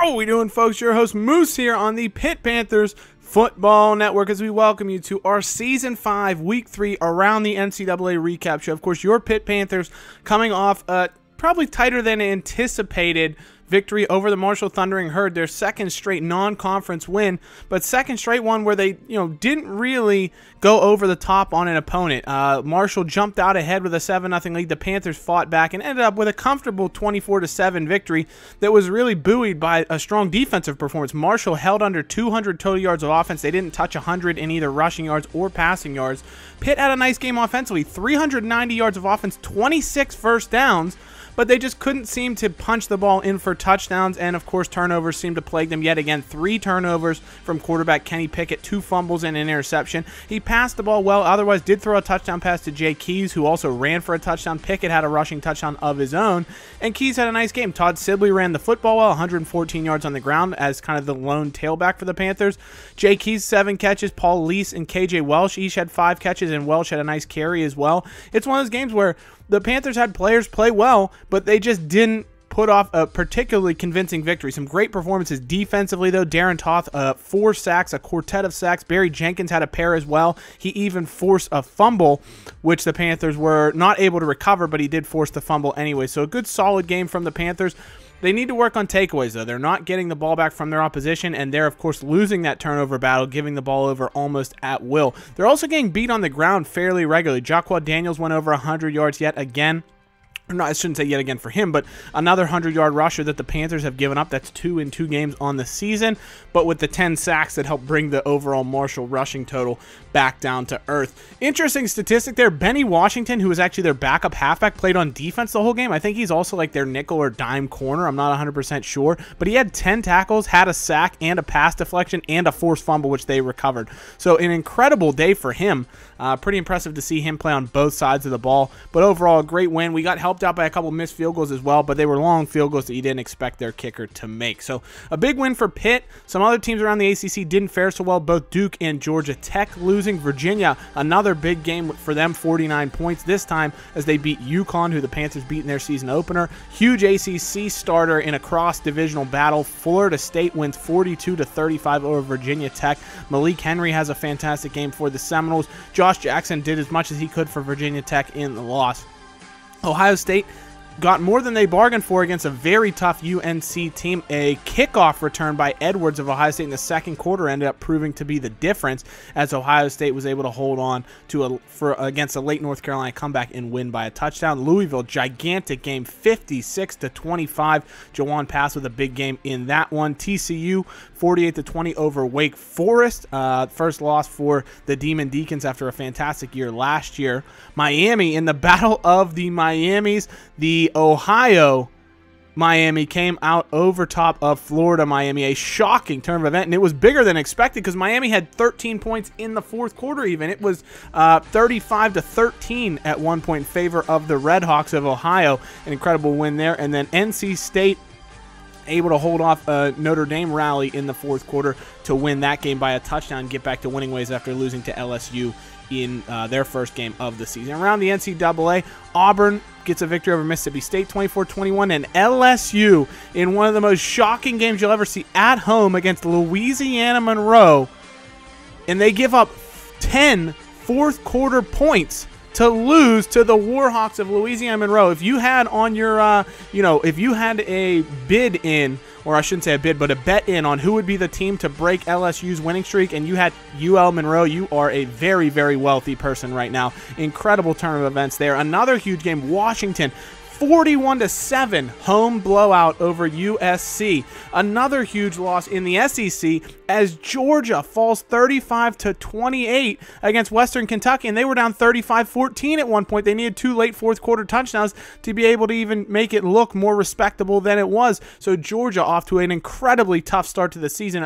How we doing, folks? Your host Moose here on the Pitt Panthers Football Network as we welcome you to our Season 5, Week 3 Around the NCAA Recap Show. Of course, your Pitt Panthers coming off a probably tighter than anticipated victory over the Marshall Thundering Herd, their second straight non-conference win, but second straight one where they, didn't really go over the top on an opponent. Marshall jumped out ahead with a 7-0 lead. The Panthers fought back and ended up with a comfortable 24-7 victory that was really buoyed by a strong defensive performance. Marshall held under 200 total yards of offense. They didn't touch 100 in either rushing yards or passing yards. Pitt had a nice game offensively, 390 yards of offense, 26 first downs, but they just couldn't seem to punch the ball in for touchdowns, and of course turnovers seemed to plague them yet again. 3 turnovers from quarterback Kenny Pickett, 2 fumbles and an interception. He passed the ball well, otherwise did throw a touchdown pass to Jay Keys, who also ran for a touchdown. Pickett had a rushing touchdown of his own, and Keys had a nice game. Todd Sibley ran the football well, 114 yards on the ground as kind of the lone tailback for the Panthers. Jay Keys, 7 catches. Paul Lease and KJ Welsh each had 5 catches, and Welsh had a nice carry as well. It's one of those games where the Panthers had players play well, but they just didn't put off a particularly convincing victory. Some great performances defensively, though. Darren Toth, 4 sacks, a quartet of sacks. Barry Jenkins had a pair as well. He even forced a fumble, which the Panthers were not able to recover, but he did force the fumble anyway. So a good, solid game from the Panthers. They need to work on takeaways, though. They're not getting the ball back from their opposition, and they're, of course, losing that turnover battle, giving the ball over almost at will. They're also getting beat on the ground fairly regularly. Jaqua Daniels went over 100 yards yet again. No, I shouldn't say yet again for him, but another 100-yard rusher that the Panthers have given up. That's 2 in 2 games on the season, but with the 10 sacks that helped bring the overall Marshall rushing total back down to earth. Interesting statistic there. Benny Washington, who was actually their backup halfback, played on defense the whole game. I think he's also like their nickel or dime corner. I'm not 100% sure, but he had 10 tackles, had a sack, and a pass deflection, and a forced fumble, which they recovered. So an incredible day for him. Pretty impressive to see him play on both sides of the ball, but overall a great win. We got helped out by a couple missed field goals as well, but they were long field goals that you didn't expect their kicker to make. So a big win for Pitt. Some other teams around the ACC didn't fare so well, both Duke and Georgia Tech losing. Virginia, another big game for them, 49 points this time as they beat UConn, who the Panthers beat in their season opener. Huge ACC starter in a cross-divisional battle. Florida State wins 42-35 over Virginia Tech. Malik Henry has a fantastic game for the Seminoles. Josh Jackson did as much as he could for Virginia Tech in the loss. Ohio State got more than they bargained for against a very tough UNC team. A kickoff return by Edwards of Ohio State in the second quarter ended up proving to be the difference as Ohio State was able to hold on to against a late North Carolina comeback and win by a touchdown. Louisville, gigantic game, 56-25. Jawan Pass with a big game in that one. TCU, 48-20 over Wake Forest. First loss for the Demon Deacons after a fantastic year last year. Miami, in the battle of the Miamis, the Ohio Miami came out over top of Florida Miami, a shocking turn of event, and it was bigger than expected because Miami had 13 points in the fourth quarter even. It was 35-13 at one point in favor of the Red Hawks of Ohio. An incredible win there. And then NC State able to hold off a Notre Dame rally in the fourth quarter to win that game by a touchdown, get back to winning ways after losing to LSU in their first game of the season. Around the NCAA, Auburn gets a victory over Mississippi State 24-21, and LSU in one of the most shocking games you'll ever see at home against Louisiana Monroe, and they give up 10 fourth quarter points to lose to the Warhawks of Louisiana Monroe. If you had on your, if you had a bid in, or I shouldn't say a bid, but a bet in on who would be the team to break LSU's winning streak, and you had UL Monroe, you are a very, very wealthy person right now. Incredible turn of events there. Another huge game, Washington, 41-7 home blowout over USC. Another huge loss in the SEC as Georgia falls 35-28 against Western Kentucky, and they were down 35-14 at one point. They needed 2 late fourth quarter touchdowns to be able to even make it look more respectable than it was. So Georgia off to an incredibly tough start to the season.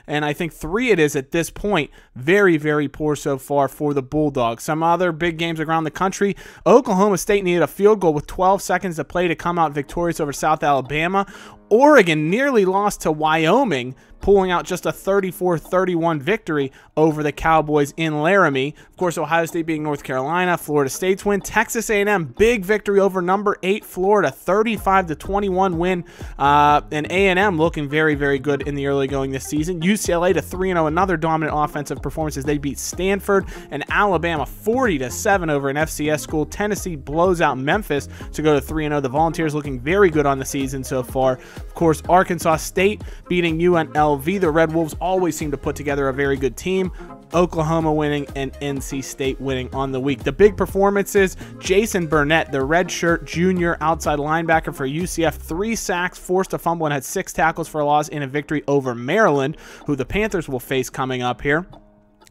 And I think 3 it is at this point. Very, very poor so far for the Bulldogs. Some other big games around the country. Oklahoma State needed a field goal with 12 seconds to play to come out victorious over South Alabama. Oregon nearly lost to Wyoming, pulling out just a 34-31 victory over the Cowboys in Laramie. Of course, Ohio State beating North Carolina, Florida State's win. Texas A&M, big victory over number 8 Florida, 35-21 win. And A&M looking very, very good in the early going this season. UCLA to 3-0, another dominant offensive performance as they beat Stanford, and Alabama 40-7 over an FCS school. Tennessee blows out Memphis to go to 3-0. The Volunteers looking very good on the season so far. Of course, Arkansas State beating UNLV. The Red Wolves always seem to put together a very good team. Oklahoma winning and NC State winning on the week. The big performances, Jason Burnett, the redshirt junior outside linebacker for UCF, 3 sacks, forced a fumble, and had 6 tackles for a loss in a victory over Maryland, who the Panthers will face coming up here.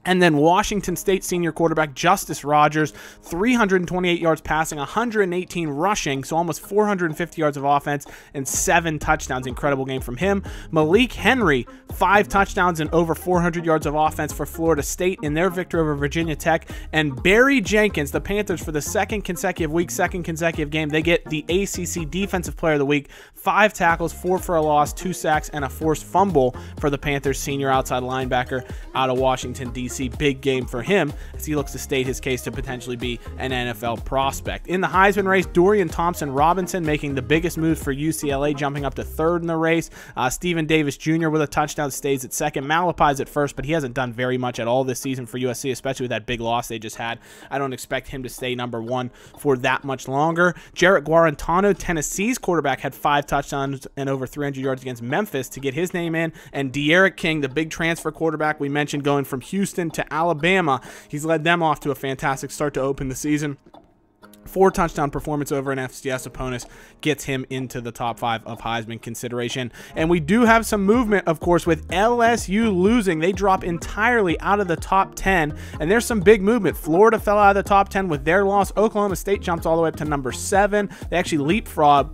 And then Washington State senior quarterback Justice Rogers, 328 yards passing, 118 rushing, so almost 450 yards of offense and 7 touchdowns. Incredible game from him. Malik Henry, 5 touchdowns and over 400 yards of offense for Florida State in their victory over Virginia Tech. And Barry Jenkins, the Panthers, for the second consecutive game, they get the ACC Defensive Player of the Week. 5 tackles, 4 for a loss, 2 sacks, and a forced fumble for the Panthers senior outside linebacker out of Washington, D.C. Big game for him as he looks to state his case to potentially be an NFL prospect. In the Heisman race, Dorian Thompson-Robinson making the biggest move for UCLA, jumping up to 3rd in the race. Stephen Davis Jr. with a touchdown stays at 2nd. Malapi's at 1st, but he hasn't done very much at all this season for USC, especially with that big loss they just had. I don't expect him to stay number 1 for that much longer. Jarrett Guarantano, Tennessee's quarterback, had 5 touchdowns and over 300 yards against Memphis to get his name in. And De'Aaron King, the big transfer quarterback we mentioned, going from Houston to Alabama. He's led them off to a fantastic start to open the season. 4 touchdown performance over an FCS opponent gets him into the top 5 of Heisman consideration. And we do have some movement, of course, with LSU losing. They drop entirely out of the top 10, and there's some big movement. Florida fell out of the top 10 with their loss. Oklahoma State jumps all the way up to number 7. They actually leapfrog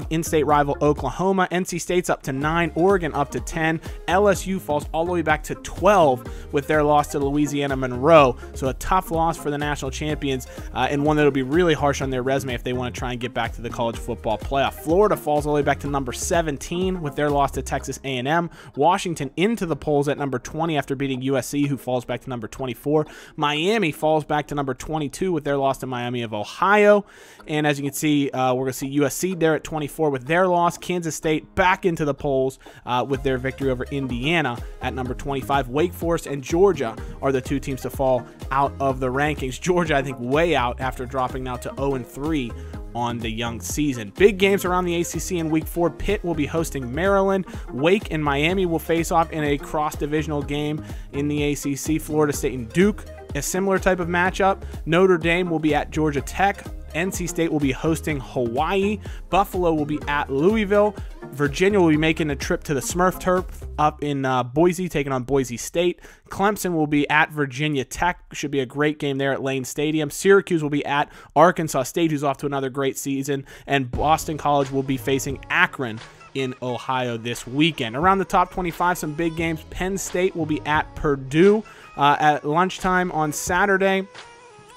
in-state rival Oklahoma. NC State's up to 9, Oregon up to 10. LSU falls all the way back to 12 with their loss to Louisiana Monroe. So a tough loss for the national champions, and one that'll be really harsh on their resume if they want to try and get back to the college football playoff. Florida falls all the way back to number 17 with their loss to Texas A&M. Washington into the polls at number 20 after beating USC, who falls back to number 24. Miami falls back to number 22 with their loss to Miami of Ohio. And as you can see, we're going to see USC there at 24 with their loss. Kansas State back into the polls with their victory over Indiana at number 25. Wake Forest and Georgia are the 2 teams to fall out of the rankings. Georgia, I think, way out after dropping now to 0-3 on the young season. Big games around the ACC in Week 4. Pitt will be hosting Maryland. Wake and Miami will face off in a cross-divisional game in the ACC. Florida State and Duke, a similar type of matchup. Notre Dame will be at Georgia Tech. NC State will be hosting Hawaii. Buffalo will be at Louisville. Virginia will be making a trip to the Smurf Turf up in Boise, taking on Boise State. Clemson will be at Virginia Tech. Should be a great game there at Lane Stadium. Syracuse will be at Arkansas State, who's off to another great season. And Boston College will be facing Akron in Ohio this weekend. Around the top 25, some big games. Penn State will be at Purdue at lunchtime on Saturday.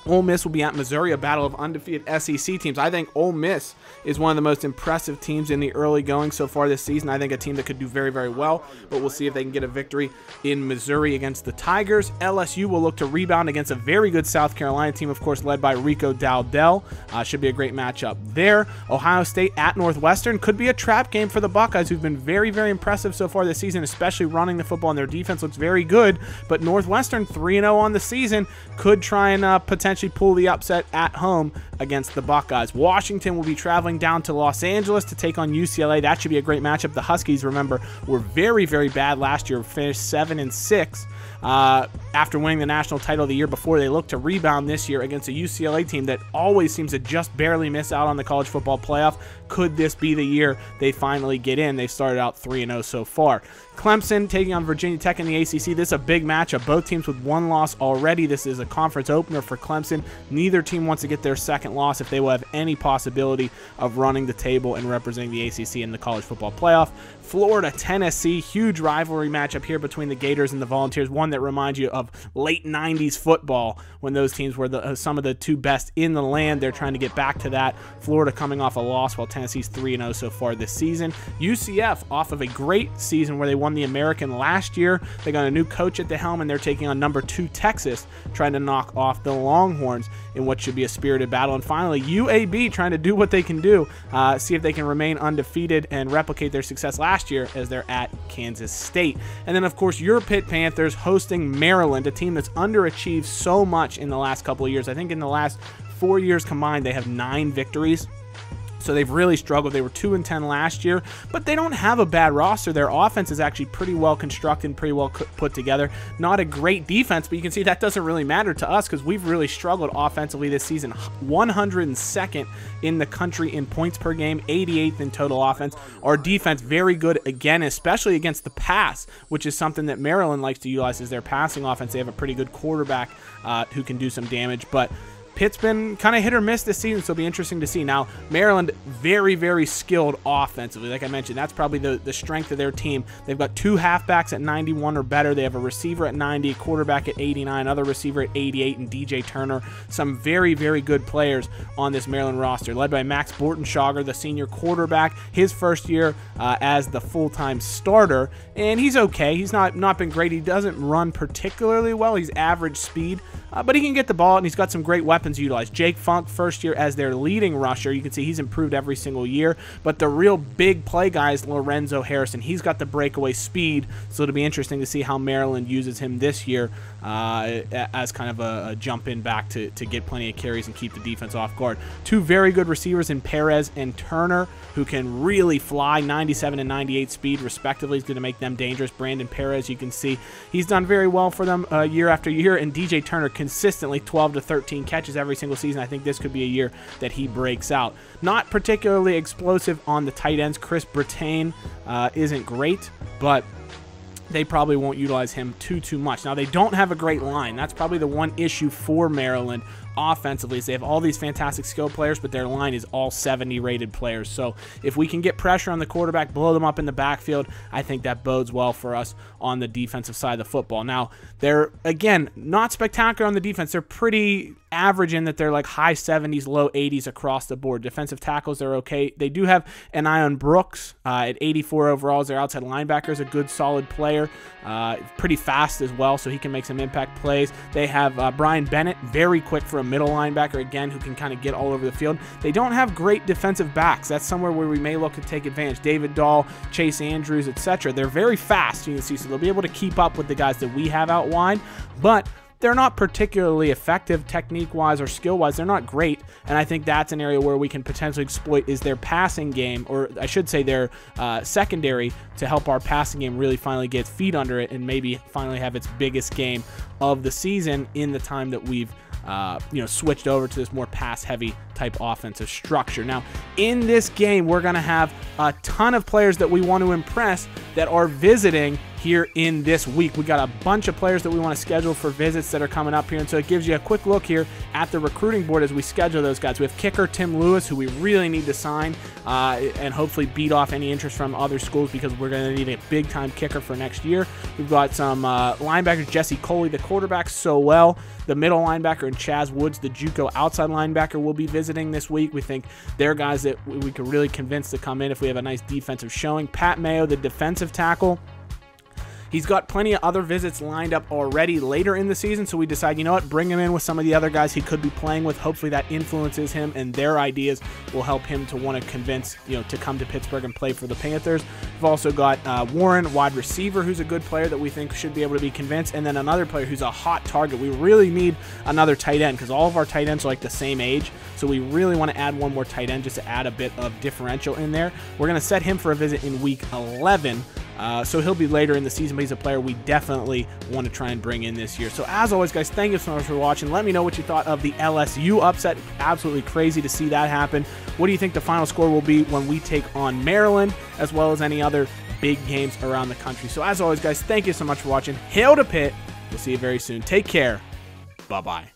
Ole Miss will be at Missouri, a battle of undefeated SEC teams. I think Ole Miss is one of the most impressive teams in the early going so far this season. I think a team that could do very, very well, but we'll see if they can get a victory in Missouri against the Tigers. LSU will look to rebound against a very good South Carolina team, of course, led by Rico Dowdell. Should be a great matchup there. Ohio State at Northwestern could be a trap game for the Buckeyes, who've been very, very impressive so far this season, especially running the football, and their defense looks very good. But Northwestern, 3-0 on the season, could try and potentially pull the upset at home against the Buckeyes. Washington will be traveling down to Los Angeles to take on UCLA. That should be a great matchup. The Huskies, remember, were very, very bad last year, finished 7-6 after winning the national title the year before. They look to rebound this year against a UCLA team that always seems to just barely miss out on the college football playoff. Could this be the year they finally get in? They've started out 3-0 so far. Clemson taking on Virginia Tech in the ACC. This is a big matchup. Both teams with 1 loss already. This is a conference opener for Clemson. Neither team wants to get their second loss if they will have any possibility of running the table and representing the ACC in the college football playoff. Florida, Tennessee, huge rivalry matchup here between the Gators and the Volunteers, one that reminds you of of late 90s football when those teams were some of the two best in the land. They're trying to get back to that. Florida coming off a loss while Tennessee's 3-0 so far this season. UCF off of a great season where they won the American last year. They got a new coach at the helm, and they're taking on number 2 Texas, trying to knock off the Longhorns in what should be a spirited battle. And finally, UAB trying to do what they can do, see if they can remain undefeated and replicate their success last year as they're at Kansas State. And then, of course, your Pitt Panthers hosting Maryland, a team that's underachieved so much in the last couple of years. I think in the last 4 years combined, they have 9 victories. So they've really struggled. They were 2-10 last year, but they don't have a bad roster. Their offense is actually pretty well constructed, pretty well put together. Not a great defense, but you can see that doesn't really matter to us because we've really struggled offensively this season. 102nd in the country in points per game, 88th in total offense. Our defense very good again, especially against the pass, which is something that Maryland likes to utilize as their passing offense. They have a pretty good quarterback who can do some damage, but Pitt's been kind of hit or miss this season, so it'll be interesting to see. Now, Maryland, very, very skilled offensively. Like I mentioned, that's probably the strength of their team. They've got 2 halfbacks at 91 or better. They have a receiver at 90, a quarterback at 89, other receiver at 88, and DJ Turner. Some very, very good players on this Maryland roster, led by Max Bortenschlager, the senior quarterback, his first year as the full-time starter, and he's okay. He's not been great. He doesn't run particularly well. He's average speed, but he can get the ball, and he's got some great weapons utilized. Jake Funk, first year as their leading rusher. You can see he's improved every single year, but the real big play guy is Lorenzo Harrison. He's got the breakaway speed, so it'll be interesting to see how Maryland uses him this year as kind of a jump in back to get plenty of carries and keep the defense off guard. 2 very good receivers in Perez and Turner who can really fly, 97 and 98 speed respectively. Is going to make them dangerous. Brandon Perez, you can see he's done very well for them year after year, and DJ Turner consistently 12 to 13 catches every single season. I think this could be a year that he breaks out. Not particularly explosive on the tight ends. Chris Brittain isn't great, but they probably won't utilize him too much. Now, they don't have a great line. That's probably the one issue for Maryland offensively, is they have all these fantastic skill players, but their line is all 70 rated players. So if we can get pressure on the quarterback, blow them up in the backfield, I think that bodes well for us on the defensive side of the football. Now, they're, again, not spectacular on the defense. They're pretty average in that they're like high 70s, low 80s across the board. Defensive tackles are okay. They do have Anion Brooks at 84 overall as their outside linebacker, is a good, solid player. Pretty fast as well, so he can make some impact plays. They have Brian Bennett, very quick for a middle linebacker, again, who can kind of get all over the field. They don't have great defensive backs. That's somewhere where we may look to take advantage. David Dahl, Chase Andrews, etc. They're very fast, you can see, so they'll be able to keep up with the guys that we have out wide, but they're not particularly effective technique-wise or skill-wise. They're not great, and I think that's an area where we can potentially exploit is their passing game, or I should say their secondary, to help our passing game really finally get its feet under it and maybe finally have its biggest game of the season in the time that we've switched over to this more pass-heavy type offensive structure. Now, in this game, we're going to have a ton of players that we want to impress that are visiting here in this week. We got a bunch of players that we want to schedule for visits that are coming up here, and so it gives you a quick look here at the recruiting board as we schedule those guys. We have kicker Tim Lewis, who we really need to sign and hopefully beat off any interest from other schools, because we're going to need a big-time kicker for next year. We've got some linebackers, Jesse Coley, the quarterback, so well. The middle linebacker, and Chaz Woods, the JUCO outside linebacker, will be visiting this week. We think they're guys that we could really convince to come in if we have a nice defensive showing. Pat Mayo, the defensive tackle, he's got plenty of other visits lined up already later in the season, so we decide, you know what, bring him in with some of the other guys he could be playing with. Hopefully that influences him, and their ideas will help him to want to convince, to come to Pittsburgh and play for the Panthers. We've also got Warren, wide receiver, who's a good player that we think should be able to be convinced, and then another player who's a hot target. We really need another tight end, because all of our tight ends are like the same age, so we really want to add one more tight end just to add a bit of differential in there. We're going to set him for a visit in week 11. So he'll be later in the season, but he's a player we definitely want to try and bring in this year. So as always, guys, thank you so much for watching. Let me know what you thought of the LSU upset. Absolutely crazy to see that happen. What do you think the final score will be when we take on Maryland, as well as any other big games around the country? So as always, guys, thank you so much for watching. Hail to Pitt. We'll see you very soon. Take care. Bye-bye.